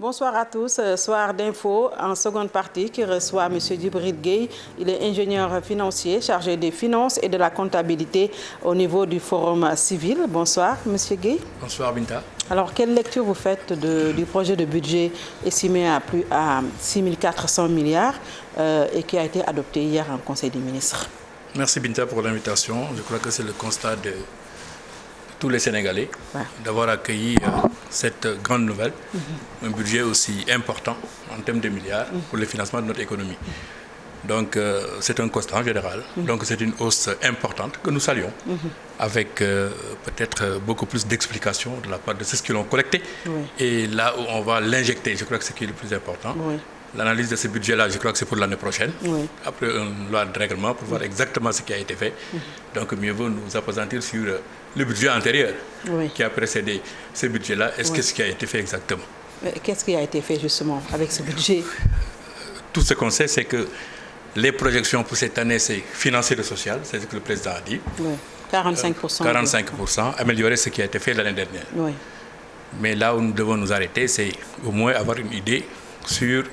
Bonsoir à tous. Soir d'info en seconde partie qui reçoit M. Djibril Gueye. Il est ingénieur financier chargé des finances et de la comptabilité au niveau du Forum civil. Bonsoir M. Gueye. Bonsoir Binta. Alors quelle lecture vous faites du projet de budget estimé à 6 400 milliards et qui a été adopté hier en Conseil des ministres? Merci Binta pour l'invitation. Je crois que c'est le constat de tous les Sénégalais d'avoir accueilli cette grande nouvelle, un budget aussi important en termes de milliards pour le financement de notre économie. Donc c'est un constat en général, donc c'est une hausse importante que nous saluons, avec peut-être beaucoup plus d'explications de la part de ceux qui l'ont collecté, et là où on va l'injecter, je crois que c'est ce qui est le plus important. L'analyse de ce budget-là, je crois que c'est pour l'année prochaine, après une loi de règlement, pour voir exactement ce qui a été fait. Donc mieux vaut nous appesantir sur le budget antérieur qui a précédé ce budget-là. Qu'est-ce qui a été fait exactement? Qu'est-ce qui a été fait justement avec ce budget? Tout ce qu'on sait, c'est que les projections pour cette année, c'est financer le social, c'est ce que le président a dit. 45%. 45%, améliorer ce qui a été fait l'année dernière. Mais là où nous devons nous arrêter, c'est au moins avoir une idée sur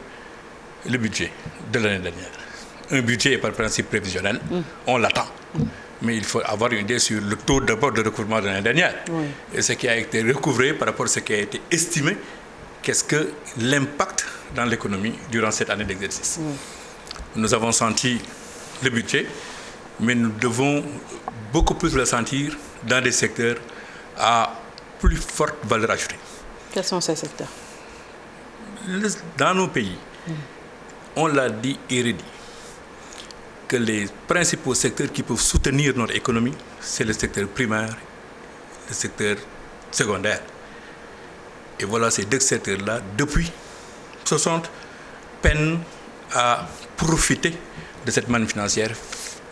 le budget de l'année dernière. Un budget est par principe prévisionnel, on l'attend. Mais il faut avoir une idée sur le taux d'abord de recouvrement de l'année dernière. Et ce qui a été recouvré par rapport à ce qui a été estimé, qu'est-ce que l'impact dans l'économie durant cette année d'exercice. Nous avons senti le budget, mais nous devons beaucoup plus le sentir dans des secteurs à plus forte valeur ajoutée. Quels sont ces secteurs? Dans nos pays, on l'a dit et redit, que les principaux secteurs qui peuvent soutenir notre économie, c'est le secteur primaire, le secteur secondaire. Et voilà, ces deux secteurs-là, depuis 60, peinent à profiter de cette manne financière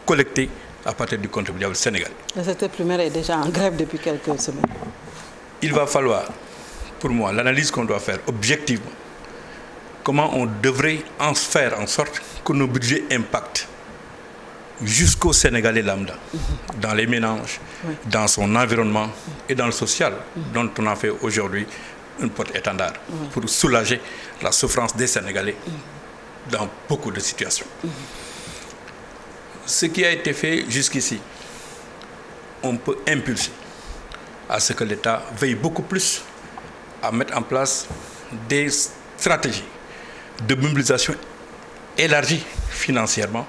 collectée à partir du contribuable sénégalais. Le secteur primaire est déjà en grève depuis quelques semaines. Il va falloir, pour moi, l'analyse qu'on doit faire objectivement, comment on devrait faire en sorte que nos budgets impactent jusqu'au Sénégalais lambda, dans les ménages, dans son environnement et dans le social, dont on a fait aujourd'hui une porte-étendard pour soulager la souffrance des Sénégalais dans beaucoup de situations. Ce qui a été fait jusqu'ici, on peut impulser à ce que l'État veille beaucoup plus à mettre en place des stratégies de mobilisation élargie financièrement,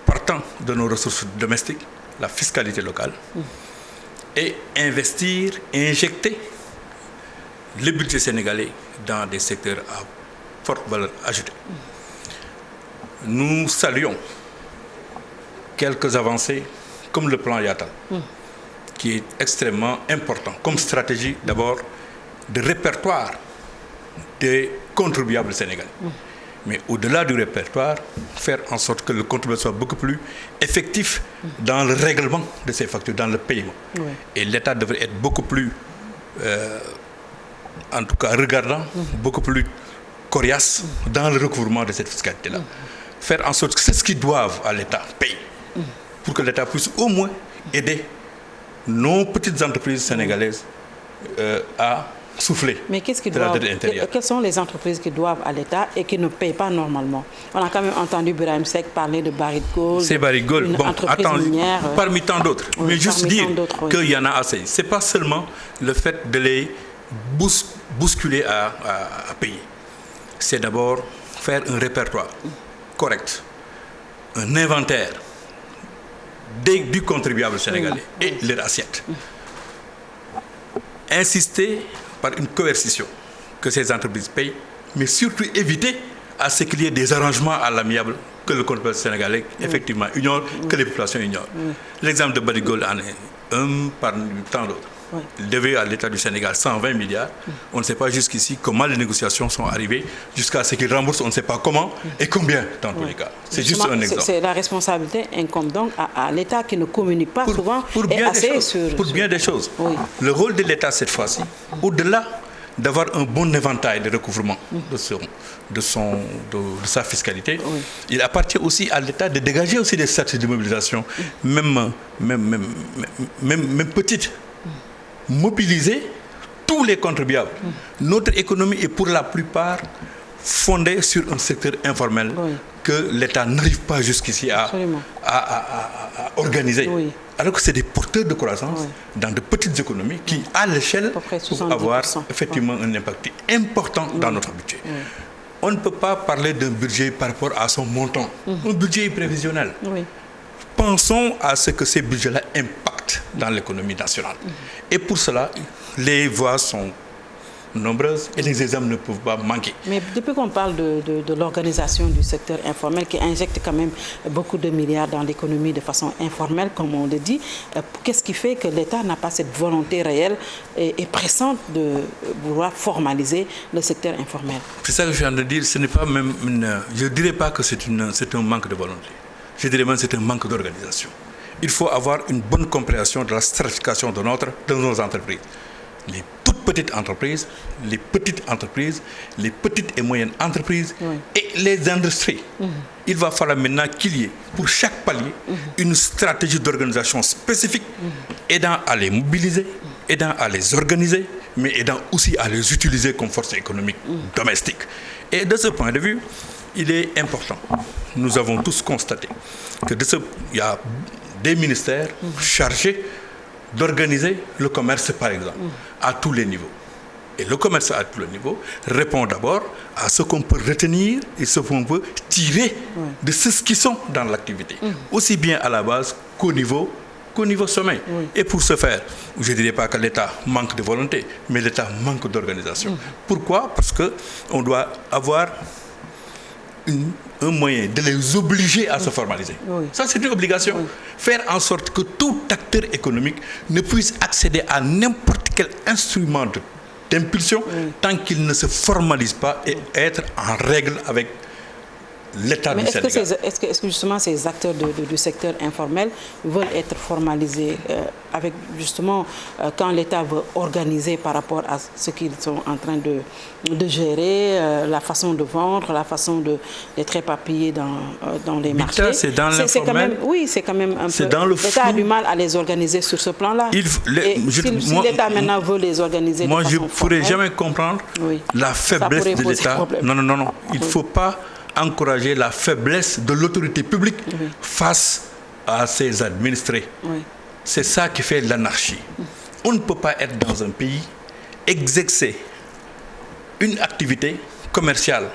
partant de nos ressources domestiques, la fiscalité locale, et investir, injecter le budget sénégalais dans des secteurs à forte valeur ajoutée. Nous saluons quelques avancées comme le plan Yatal, qui est extrêmement important comme stratégie d'abord de répertoire des contribuables sénégalais. Mais au-delà du répertoire, faire en sorte que le contribuable soit beaucoup plus effectif dans le règlement de ses factures, dans le paiement. Et l'État devrait être beaucoup plus, en tout cas regardant, beaucoup plus coriace dans le recouvrement de cette fiscalité-là. Faire en sorte que c'est ce qu'ils doivent à l'État paye, pour que l'État puisse au moins aider nos petites entreprises sénégalaises à souffler. Mais quelles sont les entreprises qui doivent à l'État et qui ne payent pas normalement? On a quand même entendu Birahim Seck parler de Barrick Gold. C'est Barrick Gold, bon, attends, minière, parmi tant d'autres. Mais juste dire qu'il y en a assez. Ce n'est pas seulement le fait de les bousculer à payer. C'est d'abord faire un répertoire correct, un inventaire du contribuable sénégalais et leur assiette. Insister par une coercition que ces entreprises payent, mais surtout éviter à ce qu'il y ait des arrangements à l'amiable que le contribuable sénégalais effectivement ignore, que les populations ignorent. L'exemple de Barrick Gold en est un parmi tant d'autres. Il devait à l'État du Sénégal 120 milliards. On ne sait pas jusqu'ici comment les négociations sont arrivées, jusqu'à ce qu'ils remboursent, on ne sait pas comment et combien dans tous les cas. C'est juste un exemple. La responsabilité incombe donc à l'État qui ne communique pas souvent pour bien des choses. Le rôle de l'État cette fois-ci, au-delà d'avoir un bon éventail de recouvrement de sa fiscalité, il appartient aussi à l'État de dégager aussi des stratégies de mobilisation, même petites, mobiliser tous les contribuables. Notre économie est pour la plupart fondée sur un secteur informel que l'État n'arrive pas jusqu'ici à organiser. Alors que c'est des porteurs de croissance dans de petites économies qui, à l'échelle, peuvent avoir effectivement un impact important dans notre budget. On ne peut pas parler d'un budget par rapport à son montant. Un budget est prévisionnel. Pensons à ce que ces budgets-là impactent dans l'économie nationale. Et pour cela, les voies sont nombreuses et les exemples ne peuvent pas manquer. Mais depuis qu'on parle de l'organisation du secteur informel qui injecte quand même beaucoup de milliards dans l'économie de façon informelle, comme on le dit, qu'est-ce qui fait que l'État n'a pas cette volonté réelle et pressante de vouloir formaliser le secteur informel? C'est ça que je viens de dire. Ce n'est pas même je ne dirais pas que c'est un manque de volonté. Je dirais même que c'est un manque d'organisation. Il faut avoir une bonne compréhension de la stratification de nos entreprises. Les toutes petites entreprises, les petites et moyennes entreprises et les industries. Il va falloir maintenant qu'il y ait pour chaque palier une stratégie d'organisation spécifique aidant à les mobiliser, aidant à les organiser, mais aidant aussi à les utiliser comme force économique domestique. Et de ce point de vue, il est important. Nous avons tous constaté que il y a des ministères chargés d'organiser le commerce, par exemple, à tous les niveaux. Et le commerce à tous les niveaux répond d'abord à ce qu'on peut retenir et ce qu'on peut tirer de ceux qui sont dans l'activité, aussi bien à la base qu'au niveau sommet. Et pour ce faire, je ne dirais pas que l'État manque de volonté, mais l'État manque d'organisation. Pourquoi? Parce qu'on doit avoir un moyen de les obliger à se formaliser. Ça, c'est une obligation. Faire en sorte que tout acteur économique ne puisse accéder à n'importe quel instrument d'impulsion tant qu'il ne se formalise pas et être en règle avec l'État du Sénégal. Est-ce que justement ces acteurs du secteur informel veulent être formalisés avec justement quand l'État veut organiser par rapport à ce qu'ils sont en train de gérer, la façon de vendre, la façon d'être éparpillé dans les marchés? C'est dans l'informel. Oui, c'est quand même un peu... L'État a du mal à les organiser sur ce plan-là. Si l'État maintenant veut les organiser moi, de façon je ne pourrais jamais comprendre la faiblesse de l'État. Non. Il ne faut pas encourager la faiblesse de l'autorité publique face à ses administrés. C'est ça qui fait l'anarchie. On ne peut pas être dans un pays, exercer une activité commerciale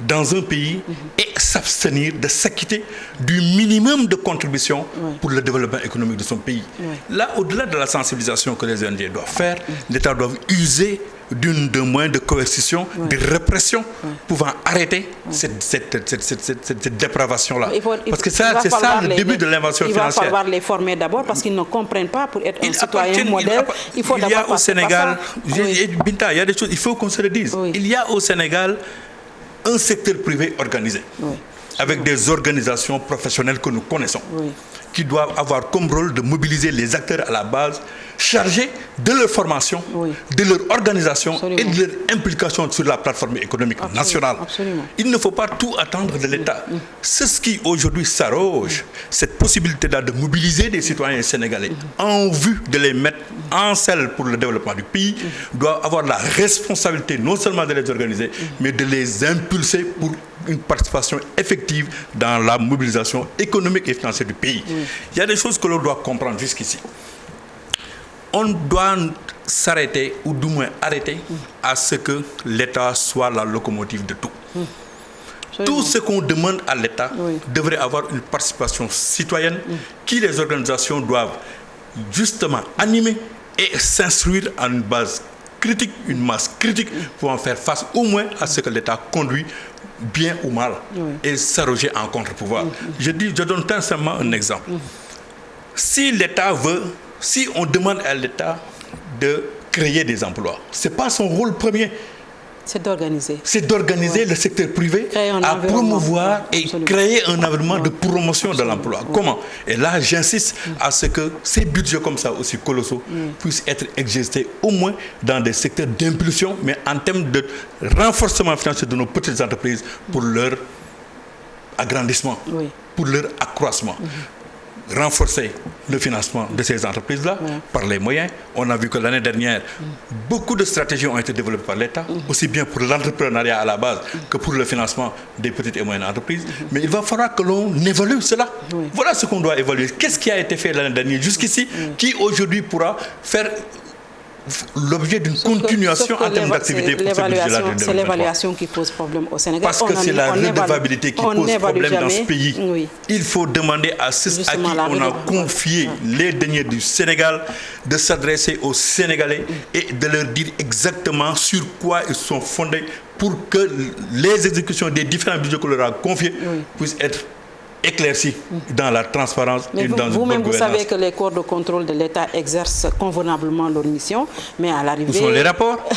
dans un pays et s'abstenir de s'acquitter du minimum de contribution pour le développement économique de son pays. Là, au-delà de la sensibilisation que les ONG doivent faire, l'État doit user d'un moyen de coercition, de répression, pouvant arrêter cette dépravation-là. Parce que c'est ça le début de l'invention financière. Il va falloir les former d'abord parce qu'ils ne comprennent pas pour être un citoyen modèle. Il faut d'abord passer par ça. Binta, il y a des choses, il faut qu'on se le dise. Il y a au Sénégal un secteur privé organisé, avec des organisations professionnelles que nous connaissons, qui doivent avoir comme rôle de mobiliser les acteurs à la base, chargés de leur formation, de leur organisation et de leur implication sur la plateforme économique nationale. Il ne faut pas tout attendre de l'État. C'est ce qui aujourd'hui s'arroge, cette possibilité-là de mobiliser des citoyens sénégalais en vue de les mettre en selle pour le développement du pays, doit avoir la responsabilité non seulement de les organiser, mais de les impulser pour une participation effective dans la mobilisation économique et financière du pays. Il y a des choses que l'on doit comprendre jusqu'ici. On doit s'arrêter, ou du moins arrêter, à ce que l'État soit la locomotive de tout. Tout ce qu'on demande à l'État devrait avoir une participation citoyenne qui les organisations doivent justement animer et s'instruire à une base critique, une masse critique pour en faire face au moins à ce que l'État conduit bien ou mal et s'arroger en contre-pouvoir. Je donne tout simplement un exemple. Si on demande à l'État de créer des emplois, ce n'est pas son rôle premier. C'est d'organiser. C'est d'organiser le secteur privé à promouvoir et créer un environnement de promotion de l'emploi. Comment? Et là, j'insiste à ce que ces budgets comme ça aussi colossaux puissent être exercés au moins dans des secteurs d'impulsion, mais en termes de renforcement financier de nos petites entreprises pour leur agrandissement, pour leur accroissement. renforcer le financement de ces entreprises-là par les moyens. On a vu que l'année dernière, beaucoup de stratégies ont été développées par l'État, aussi bien pour l'entrepreneuriat à la base que pour le financement des petites et moyennes entreprises. Mais il va falloir que l'on évalue cela. Voilà ce qu'on doit évaluer. Qu'est-ce qui a été fait l'année dernière jusqu'ici, qui aujourd'hui pourra faire l'objet d'une continuation en termes d'activité pour ce budget-là. C'est l'évaluation qui pose problème au Sénégal. Parce que c'est la redevabilité qui pose problème dans ce pays. Oui. Il faut demander à ceux à qui on a confié les deniers du Sénégal de s'adresser aux Sénégalais et de leur dire exactement sur quoi ils sont fondés pour que les exécutions des différents budgets qu'on leur a confiés puissent être éclairci dans la transparence et dans une bonne gouvernance. Vous savez que les corps de contrôle de l'État exercent convenablement leur mission, mais à l'arrivée... Où sont les rapports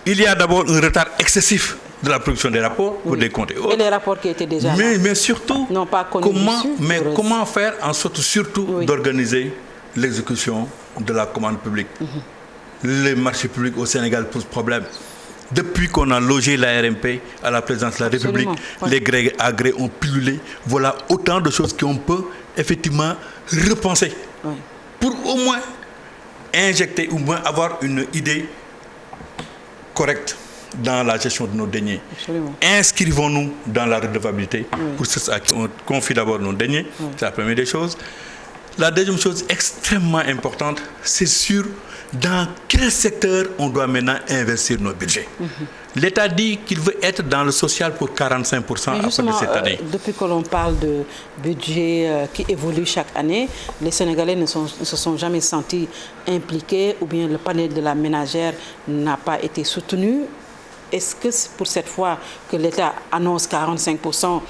Il y a d'abord un retard excessif de la production des rapports pour des comptes et autres. Et les rapports qui étaient déjà là. Mais surtout, comment faire en sorte surtout d'organiser l'exécution de la commande publique. Les marchés publics au Sénégal posent problème. Depuis qu'on a logé la RMP à la présidence de la République, les grés à gré ont pullulé. Voilà autant de choses qu'on peut effectivement repenser pour au moins injecter, au moins avoir une idée correcte dans la gestion de nos deniers. Inscrivons-nous dans la redevabilité pour ceux à qui on confie d'abord nos deniers. C'est la première des choses. La deuxième chose extrêmement importante, c'est sur dans quel secteur on doit maintenant investir nos budgets. L'État dit qu'il veut être dans le social pour 45% à partir de cette année. Depuis que l'on parle de budget qui évolue chaque année, les Sénégalais ne se sont jamais sentis impliqués ou bien le panel de la ménagère n'a pas été soutenu. Est-ce que pour cette fois que l'État annonce 45%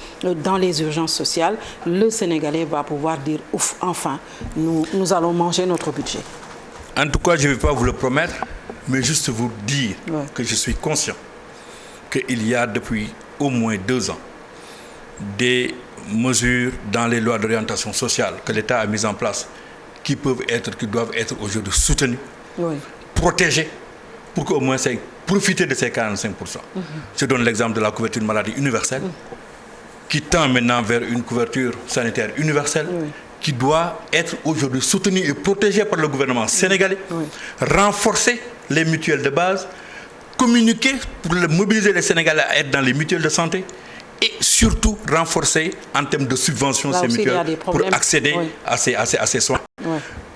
dans les urgences sociales, le Sénégalais va pouvoir dire « ouf, enfin, nous allons manger notre budget ». En tout cas, je ne vais pas vous le promettre, mais juste vous dire que je suis conscient qu'il y a depuis au moins 2 ans des mesures dans les lois d'orientation sociale que l'État a mises en place qui doivent être aujourd'hui soutenues, protégées, pour qu'au moins profiter de ces 45%. Je donne l'exemple de la couverture maladie universelle, qui tend maintenant vers une couverture sanitaire universelle, qui doit être aujourd'hui soutenue et protégée par le gouvernement sénégalais, renforcer les mutuelles de base, communiquer pour mobiliser les Sénégalais à être dans les mutuelles de santé et surtout renforcer en termes de subventions ces mutuelles pour accéder à ces soins.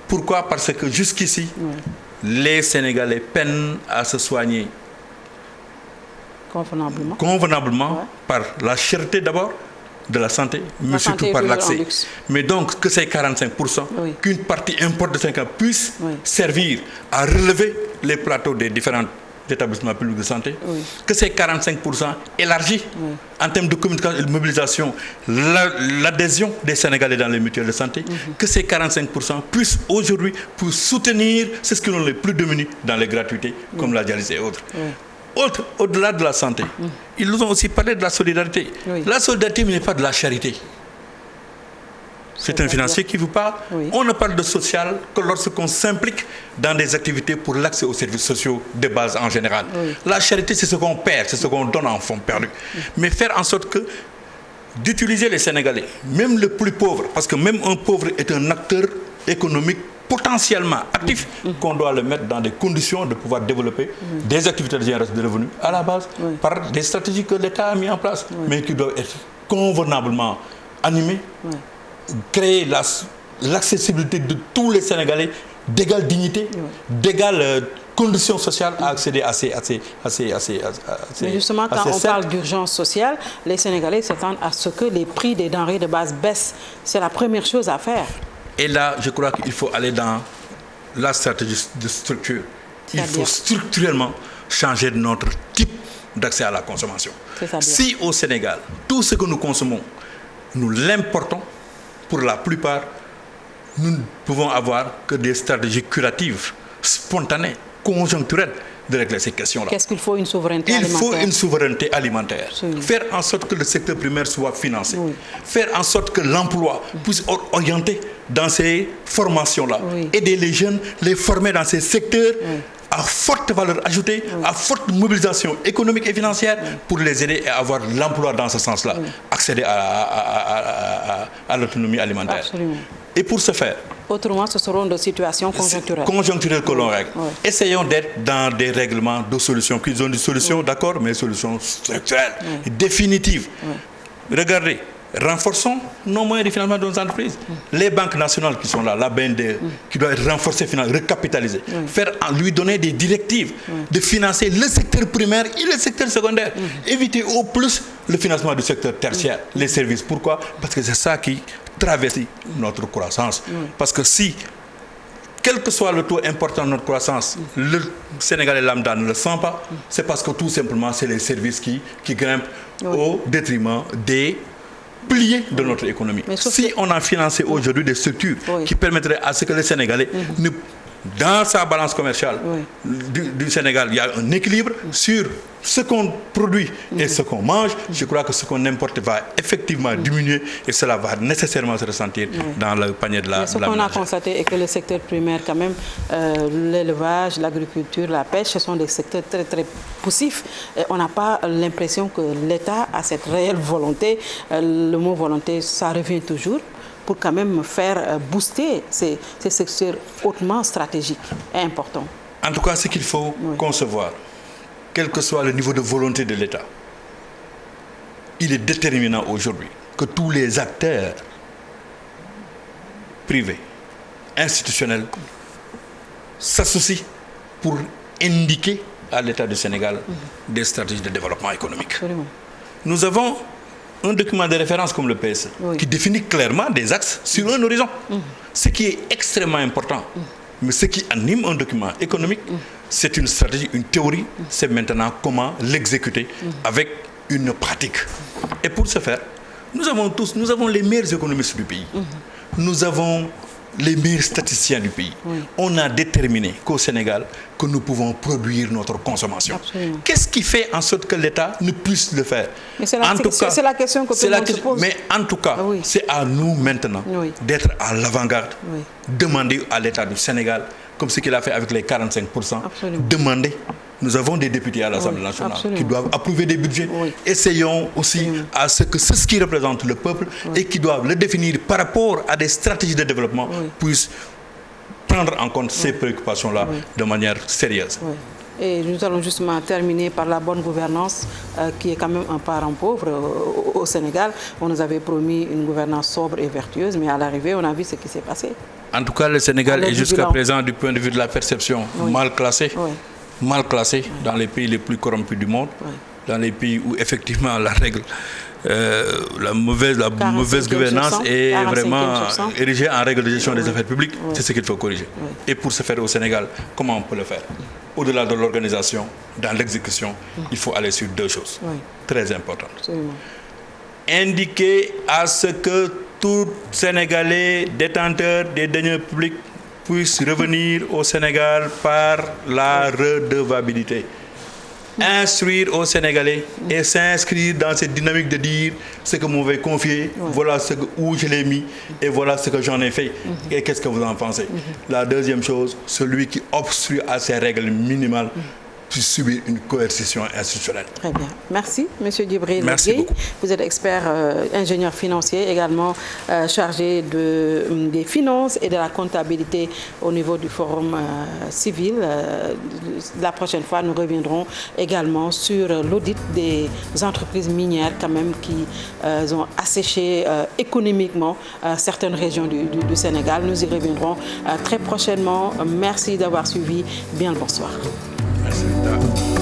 Pourquoi? Parce que jusqu'ici, les Sénégalais peinent à se soigner convenablement par la cherté d'abord de la santé, mais surtout par l'accès. Mais donc que ces 45%, qu'une partie importante de 50 puisse servir à relever les plateaux des différents établissements publics de santé, que ces 45% élargis en termes de communication et de mobilisation l'adhésion des Sénégalais dans les mutuelles de santé, que ces 45% puissent aujourd'hui pour soutenir ceux qui ont les plus démunis dans les gratuités, comme la dialyse et autres. Au-delà de la santé, ils nous ont aussi parlé de la solidarité. La solidarité n'est pas de la charité. C'est un financier qui vous parle. On ne parle de social que lorsqu'on s'implique dans des activités pour l'accès aux services sociaux de base en général. La charité, c'est ce qu'on perd, c'est ce qu'on donne en fonds perdus. Mais faire en sorte que d'utiliser les Sénégalais, même le plus pauvre, parce que même un pauvre est un acteur économique potentiellement actif, qu'on doit le mettre dans des conditions de pouvoir développer des activités de génération de revenus à la base par des stratégies que l'État a mis en place, mais qui doivent être convenablement animées, créer l'accessibilité de tous les Sénégalais d'égale dignité, d'égale conditions sociales à accéder à ces Mais justement, quand on parle d'urgence sociale, les Sénégalais s'attendent à ce que les prix des denrées de base baissent. C'est la première chose à faire. Et là, je crois qu'il faut aller dans la stratégie de structure. Il faut structurellement changer notre type d'accès à la consommation. Si au Sénégal, tout ce que nous consommons, nous l'importons, pour la plupart, nous ne pouvons avoir que des stratégies curatives, spontanées, conjoncturelles de régler ces questions-là. Qu'est-ce qu'il faut? Une souveraineté alimentaire. Il faut une souveraineté alimentaire. Faire en sorte que le secteur primaire soit financé. Faire en sorte que l'emploi puisse orienter dans ces formations-là. Aider les jeunes, les former dans ces secteurs à forte valeur ajoutée, à forte mobilisation économique et financière pour les aider à avoir l'emploi dans ce sens-là. Accéder à l'autonomie alimentaire. Absolument. Et pour ce faire... Autrement, ce seront des situations conjoncturelles. Conjoncturelles que l'on règle. Oui. Essayons d'être dans des règlements de solutions, qu'ils ont des solutions, d'accord, mais solutions structurelles, définitives. Regardez, renforçons nos moyens de financement de nos entreprises. Les banques nationales qui sont là, la BNDE, qui doit être renforcée, recapitalisée, lui donner des directives de financer le secteur primaire et le secteur secondaire. Éviter au plus le financement du secteur tertiaire, les services. Pourquoi? Parce que c'est ça qui traverse notre croissance. Parce que si, quel que soit le taux important de notre croissance, le Sénégalais lambda ne le sent pas, c'est parce que tout simplement, c'est les services qui grimpent au détriment des piliers de notre économie. Si on a financé aujourd'hui des structures qui permettraient à ce que les Sénégalais, dans sa balance commerciale du Sénégal, il y a un équilibre sur ce qu'on produit et ce qu'on mange. Je crois que ce qu'on importe va effectivement diminuer et cela va nécessairement se ressentir dans le panier de la Ce qu'on a constaté est que le secteur primaire, quand même, l'élevage, l'agriculture, la pêche, ce sont des secteurs très, très poussifs. Et on n'a pas l'impression que l'État a cette réelle volonté. Le mot volonté, ça revient toujours, pour quand même faire booster ces secteurs hautement stratégiques et importants. En tout cas, ce qu'il faut concevoir, quel que soit le niveau de volonté de l'État, il est déterminant aujourd'hui que tous les acteurs privés, institutionnels, s'associent pour indiquer à l'État du Sénégal des stratégies de développement économique. Absolument. Nous avons un document de référence comme le PSE qui définit clairement des axes sur un horizon. Ce qui est extrêmement important. Mais ce qui anime un document économique, c'est une stratégie, une théorie. C'est maintenant comment l'exécuter avec une pratique. Et pour ce faire, nous avons les meilleurs économistes du pays. Nous avons les meilleurs statisticiens du pays. On a déterminé qu'au Sénégal, que nous pouvons produire notre consommation. Qu'est-ce qui fait en sorte que l'État ne puisse le faire? C'est la question que tout le monde se pose. Mais en tout cas, c'est à nous maintenant d'être à l'avant-garde, demander à l'État du Sénégal, comme ce qu'il a fait avec les 45%, demander. Nous avons des députés à l'Assemblée nationale qui doivent approuver des budgets. Essayons aussi à ce que ce qui représente le peuple et qui doivent le définir par rapport à des stratégies de développement puissent prendre en compte ces préoccupations-là de manière sérieuse. Et nous allons justement terminer par la bonne gouvernance qui est quand même un parent pauvre au Sénégal. On nous avait promis une gouvernance sobre et vertueuse, mais à l'arrivée, on a vu ce qui s'est passé. En tout cas, le Sénégal est jusqu'à présent, du point de vue de la perception, mal classé. Mal classé dans les pays les plus corrompus du monde, dans les pays où effectivement la règle, la mauvaise gouvernance est vraiment érigée en règle de gestion des affaires publiques. C'est ce qu'il faut corriger. Et pour ce faire au Sénégal, comment on peut le faire? Au-delà de l'organisation, dans l'exécution, il faut aller sur deux choses très importantes. Indiquer à ce que tout Sénégalais détenteur des deniers publics puisse revenir au Sénégal par la redevabilité. Instruire aux Sénégalais et s'inscrire dans cette dynamique de dire ce que vous m'avez confié, voilà où je l'ai mis et voilà ce que j'en ai fait. Et qu'est-ce que vous en pensez? La deuxième chose, celui qui obstrue à ces règles minimales puisse subir une coercition institutionnelle. Très bien. Merci, M. Djibril Merci Gueye. beaucoup. Vous êtes expert ingénieur financier, également chargé des finances et de la comptabilité au niveau du Forum civil. La prochaine fois, nous reviendrons également sur l'audit des entreprises minières quand même qui ont asséché économiquement certaines régions du Sénégal. Nous y reviendrons très prochainement. Merci d'avoir suivi. Bien le bonsoir. Merci.